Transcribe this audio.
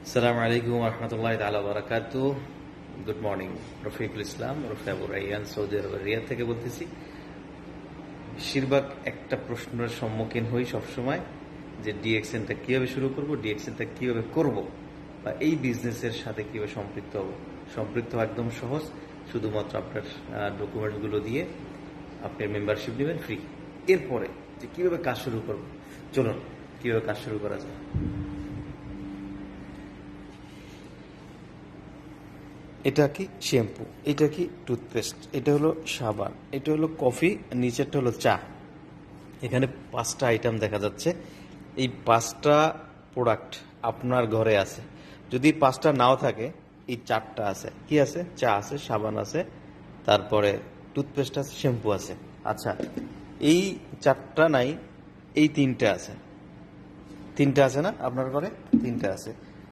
আসসালামু আলাইকুম রহমতুল্লাহ তাআলা বারাকাতু। Good morning. Rafiqul Islam Rafi Abu Rayyan, Saudi আরবের রিয়াদ থেকে বলতেছি। বেশিরভাগ একটা প্রশ্নের সম্মুখীন হই সবসময় যে ডিএক্সএনটা কিভাবে শুরু করব, ডিএক্সএনটা কিভাবে করব, বা এই বিজনেসের সাথে কিভাবে সম্পৃক্ত হব। সম্পৃক্ত হওয়া একদম সহজ, শুধুমাত্র আপনার ডকুমেন্টসগুলো দিয়ে আপনি মেম্বারশিপ নেবেন ফ্রি। এরপরে যে কিভাবে কাজ শুরু করব, চলুন কিভাবে কাজ শুরু করা যায়। এটা কি শ্যাম্পু, এটা কি টুথপেস্ট, এটা হলো সাবান, এটা হলো কফি, নিচেরটা হলো চা। এখানে 5টা আইটেম দেখা যাচ্ছে। এই 5টা প্রোডাক্ট আপনার ঘরে আছে। যদি 5টা নাও থাকে, এই 4টা আছে। কি আছে? চা আছে, সাবান আছে, তারপরে টুথপেস্ট আছে, শ্যাম্পু আছে। আচ্ছা, এই 4টা নাই, এই 3টে আছে। 3টে আছে না আপনার ঘরে? 3টে আছে।